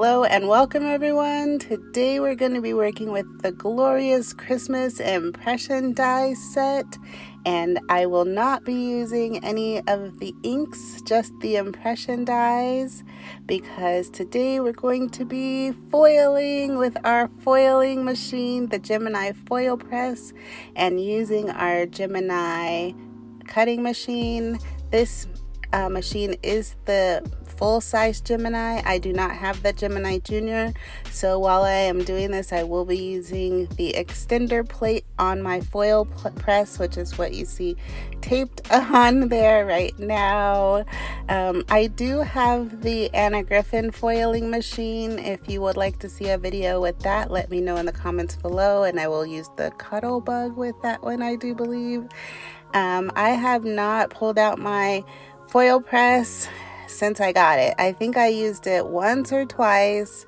Hello and welcome everyone. Today we're going to be working with the glorious Christmas impression die set, and I will not be using any of the inks, just the impression dies, because today we're going to be foiling with our foiling machine, the Gemini foil press, and using our Gemini cutting machine. This machine is the full-size Gemini. I do not have the Gemini Junior, so while I am doing this, I will be using the extender plate on my foil press, which is what you see taped on there right now. I do have the Anna Griffin foiling machine. If you would like to see a video with that, let me know in the comments below, and I will use the Cuddle Bug with that one, I do believe. I have not pulled out my foil press since I got it. I think I used it once or twice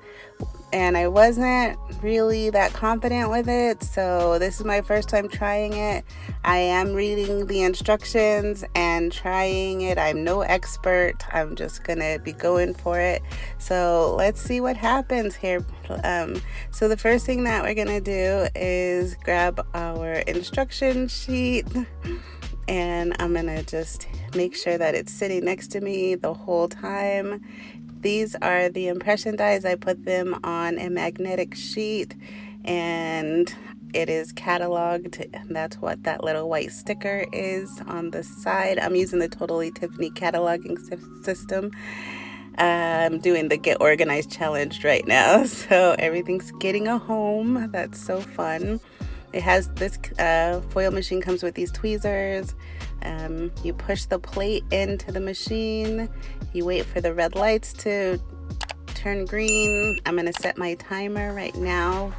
and I wasn't really that confident with it, so this is my first time trying it. I am reading the instructions and trying it. I'm no expert. I'm just gonna be going for it. So let's see what happens here. So the first thing that we're gonna do is grab our instruction sheet, and I'm gonna just make sure that it's sitting next to me the whole time. These are the impression dies. I put them on a magnetic sheet and it is cataloged. That's what that little white sticker is on the side. I'm using the Totally Tiffany cataloging system. I'm doing the Get Organized challenge right now, so everything's getting a home. That's so fun. It has this foil machine comes with these tweezers. You push the plate into the machine. You wait for the red lights to turn green. I'm gonna set my timer right now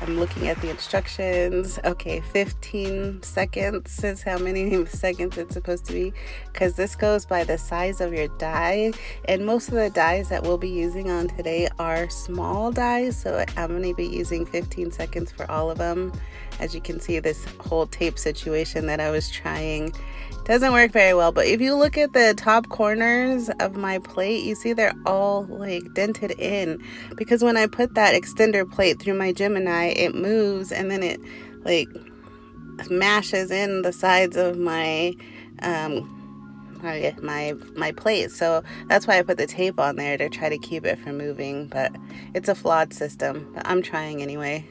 I'm looking at the instructions. Okay, 15 seconds is how many seconds it's supposed to be, because this goes by the size of your die, and most of the dies that we'll be using on today are small dies, so I'm going to be using 15 seconds for all of them. As you can see, this whole tape situation that I was trying doesn't work very well, but if you look at the top corners of my plate, you see they're all like dented in, because when I put that extender plate through my Gemini, it moves and then it like mashes in the sides of my my plate. So that's why I put the tape on there, to try to keep it from moving, but it's a flawed system, but I'm trying anyway.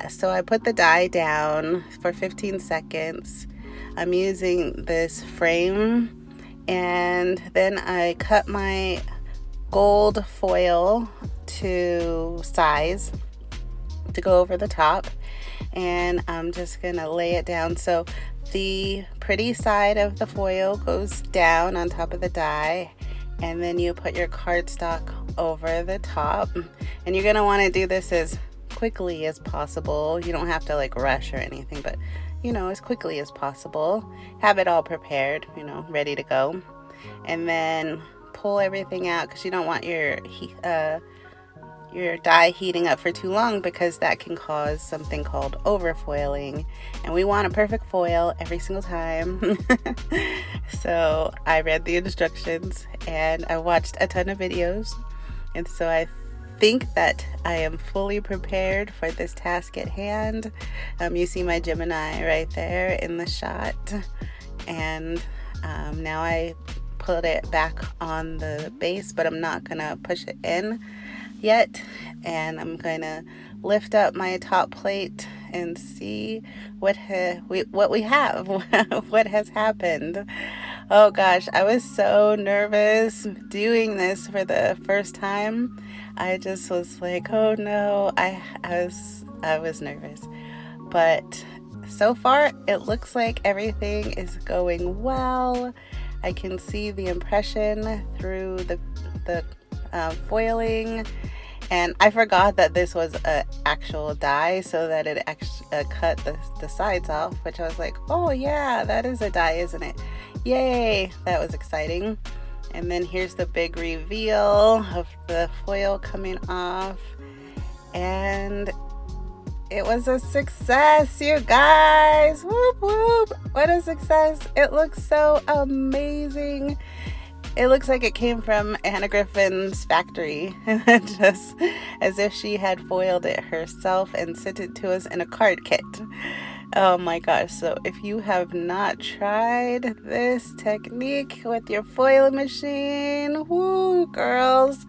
So I put the die down for 15 seconds. I'm using this frame, and then I cut my gold foil to size to go over the top, and I'm just gonna lay it down. So the pretty side of the foil goes down on top of the die, and then you put your cardstock over the top, and you're gonna want to do this as quickly as possible. You don't have to like rush or anything, but as quickly as possible. Have it all prepared, ready to go. And then pull everything out, because you don't want your die heating up for too long, because that can cause something called overfoiling, and we want a perfect foil every single time. So I read the instructions and I watched a ton of videos, and so I think that I am fully prepared for this task at hand. You see my Gemini right there in the shot, and now I put it back on the base, but I'm not gonna push it in yet, and I'm gonna lift up my top plate and see what we have. What has happened. Oh gosh, I was so nervous doing this for the first time. I just was like, oh no, I was nervous. But so far it looks like everything is going well. I can see the impression through the foiling, and I forgot that this was an actual die, so that it actually cut the sides off, which I was like, oh yeah, that is a die, isn't it? Yay, that was exciting. And then here's the big reveal of the foil coming off, and it was a success, you guys. Whoop whoop, what a success. It looks so amazing. It looks like it came from Anna Griffin's factory, just as if she had foiled it herself and sent it to us in a card kit. Oh my gosh, so if you have not tried this technique with your foil machine, woo, girls,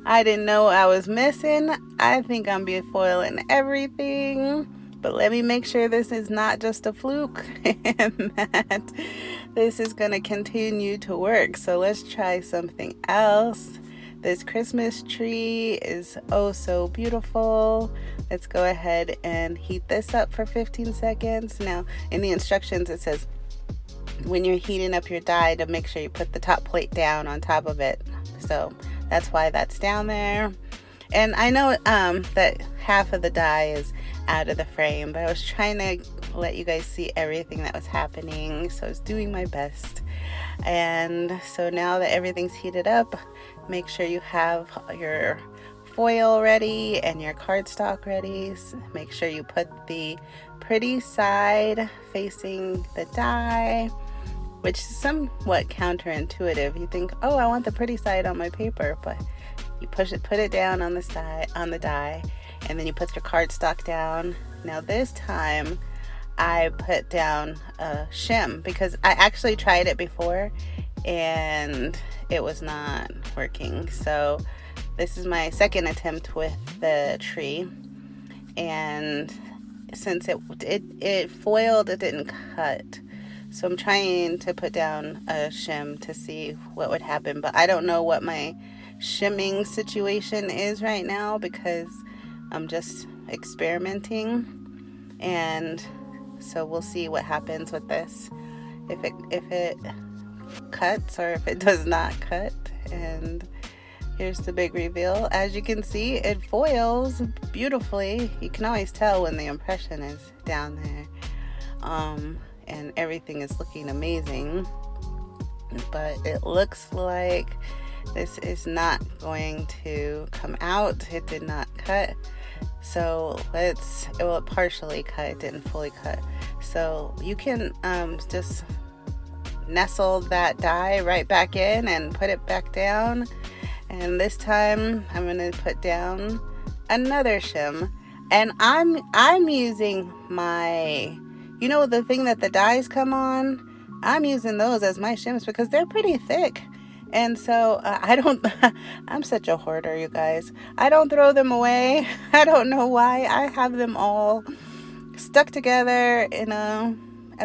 I didn't know what I was missing. I think I'm being foiling everything. But let me make sure this is not just a fluke and that this is going to continue to work. So let's try something else. This Christmas tree is oh so beautiful. Let's go ahead and heat this up for 15 seconds. Now, in the instructions, it says when you're heating up your dye to make sure you put the top plate down on top of it. So that's why that's down there. And I know that half of the dye is out of the frame, but I was trying to let you guys see everything that was happening, so I was doing my best. And so now that everything's heated up, make sure you have your foil ready and your cardstock ready. So make sure you put the pretty side facing the dye, which is somewhat counterintuitive. You think, oh, I want the pretty side on my paper, but you put it down on the side, on the die, and then you put your cardstock down. Now this time I put down a shim because I actually tried it before and it was not working. So this is my second attempt with the tree, and since it foiled, it didn't cut. So I'm trying to put down a shim to see what would happen, but I don't know what my shimming situation is right now because I'm just experimenting, and so we'll see what happens with this, if it cuts or if it does not cut. And here's the big reveal. As you can see, it foils beautifully. You can always tell when the impression is down there, and everything is looking amazing, but it looks like this is not going to come out. It did not cut. So it partially cut. It didn't fully cut. So you can just nestle that die right back in and put it back down. And this time I'm going to put down another shim. And I'm using my, you know, the thing that the dies come on, I'm using those as my shims because they're pretty thick. And so I'm such a hoarder, you guys. I don't throw them away. I don't know why. I have them all stuck together in a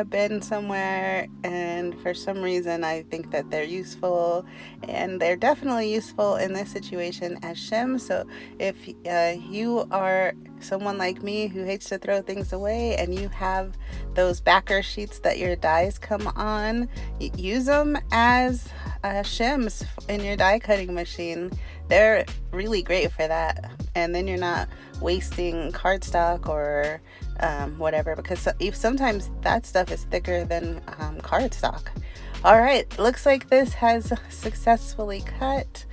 bin somewhere, and for some reason I think that they're useful, and they're definitely useful in this situation as shims. So if you are someone like me who hates to throw things away and you have those backer sheets that your dies come on, use them as shims in your die cutting machine. They're really great for that, and then you're not wasting cardstock or whatever, because sometimes that stuff is thicker than cardstock. All right, looks like this has successfully cut.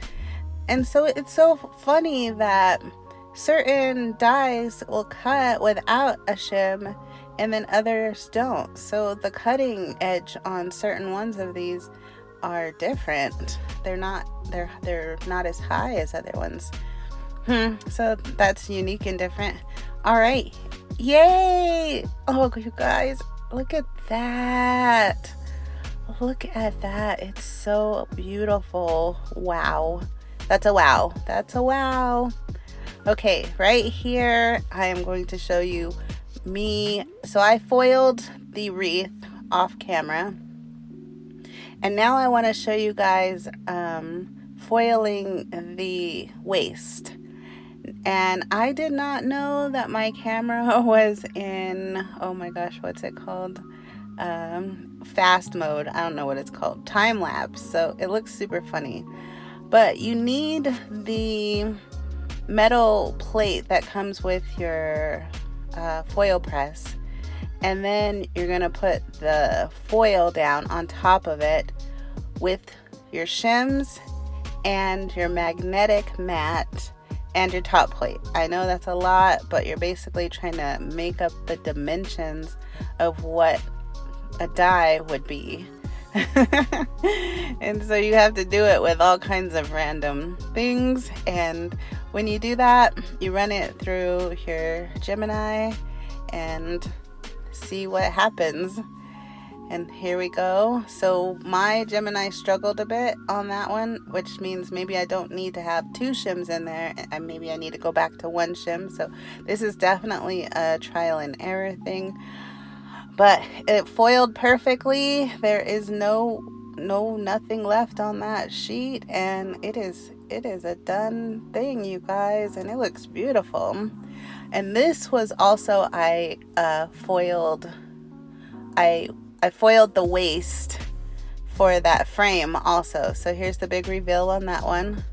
And so it's so funny that certain dies will cut without a shim and then others don't. So the cutting edge on certain ones of these are different. They're not as high as other ones. So that's unique and different. All right, yay! Oh, you guys, look at that. Look at that. It's so beautiful. Wow. That's a wow. That's a wow. Okay, right here, I am going to show you me. So I foiled the wreath off camera. And now I want to show you guys foiling the waist. And I did not know that my camera was in, oh my gosh, what's it called? Fast mode. I don't know what it's called. Time lapse. So it looks super funny. But you need the metal plate that comes with your foil press. And then you're going to put the foil down on top of it with your shims and your magnetic mat and your top plate. I know that's a lot, but you're basically trying to make up the dimensions of what a die would be. And so you have to do it with all kinds of random things. And when you do that, you run it through your Gemini and see what happens. And here we go. So my Gemini struggled a bit on that one, which means maybe I don't need to have 2 shims in there, and maybe I need to go back to 1 shim. So this is definitely a trial and error thing, but it foiled perfectly. There is nothing left on that sheet, and it is a done thing, you guys, and it looks beautiful. And this was also I foiled the waist for that frame also. So here's the big reveal on that one.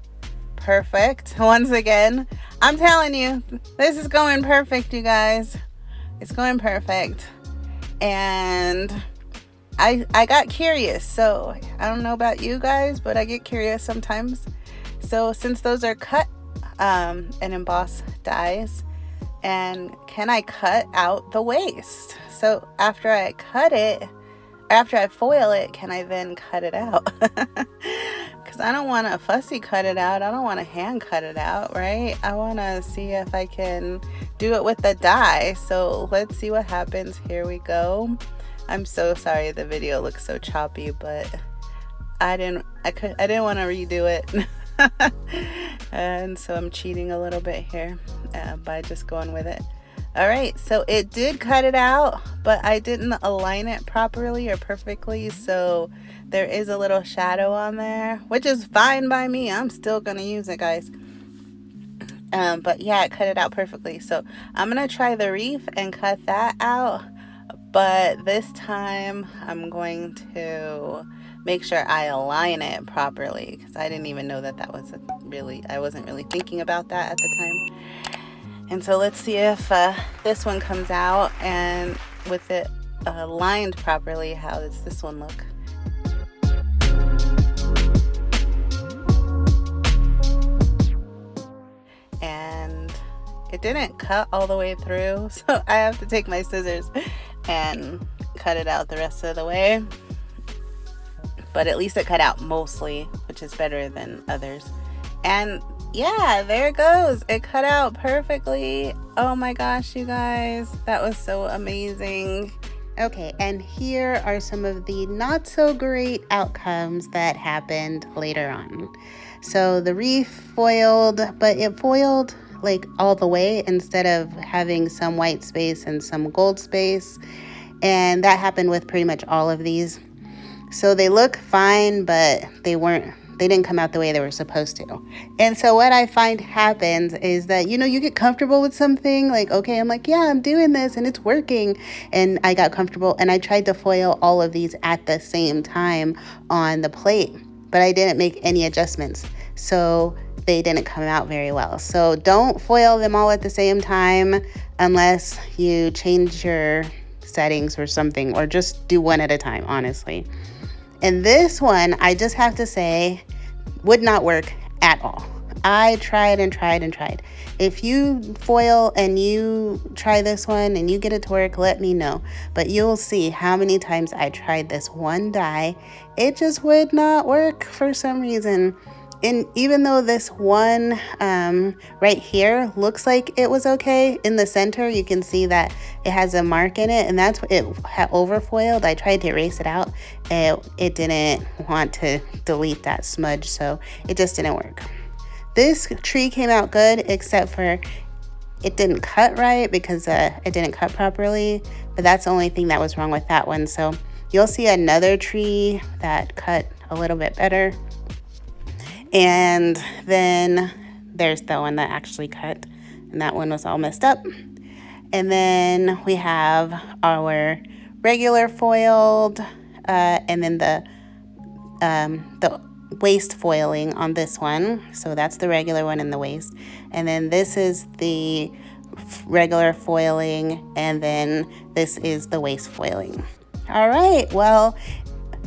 Perfect. Once again, I'm telling you, this is going perfect, you guys. It's going perfect. And I got curious. So I don't know about you guys, but I get curious sometimes. So since those are cut and embossed dies, and can I cut out the waist? So after I foil it, can I then cut it out? Because I don't want to fussy cut it out. I don't want to hand cut it out, right? I want to see if I can do it with the die. So let's see what happens. Here we go. I'm so sorry the video looks so choppy, but I didn't want to redo it. And so I'm cheating a little bit here by just going with it. All right, so it did cut it out, but I didn't align it properly or perfectly, so there is a little shadow on there, which is fine by me. I'm still gonna use it, guys. But yeah, it cut it out perfectly. So I'm gonna try the reef and cut that out, but this time I'm going to make sure I align it properly, because I didn't even know that was I wasn't really thinking about that at the time. And so let's see if this one comes out, and with it lined properly, how does this one look? And it didn't cut all the way through, so I have to take my scissors and cut it out the rest of the way. But at least it cut out mostly, which is better than others. And yeah, there it goes. It cut out perfectly. Oh my gosh, you guys, that was so amazing. Okay, and here are some of the not so great outcomes that happened later on. So the reef foiled, but it foiled like all the way instead of having some white space and some gold space. And that happened with pretty much all of these. So they look fine, but they didn't come out the way they were supposed to. And so what I find happens is that, you get comfortable with something, like, okay, I'm like, yeah, I'm doing this and it's working. And I got comfortable and I tried to foil all of these at the same time on the plate, but I didn't make any adjustments. So they didn't come out very well. So don't foil them all at the same time unless you change your settings or something, or just do one at a time, honestly. And this one, I just have to say, would not work at all. I tried and tried and tried. If you foil and you try this one and you get it to work, let me know. But you'll see how many times I tried this one die. It just would not work for some reason. And even though this one right here looks like it was okay, in the center you can see that it has a mark in it, and that's what it had overfoiled. I tried to erase it out. It didn't want to delete that smudge, so it just didn't work. This tree came out good, except for it didn't cut right because it didn't cut properly, but that's the only thing that was wrong with that one. So you'll see another tree that cut a little bit better. And then there's the one that actually cut, and that one was all messed up. And then we have our regular foiled, and then the waist foiling on this one. So that's the regular one in the waist. And then this is the regular foiling, and then this is the waist foiling. All right, well,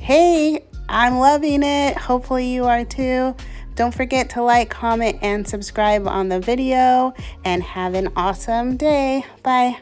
hey, I'm loving it. Hopefully you are too. Don't forget to like, comment, and subscribe on the video, and have an awesome day. Bye.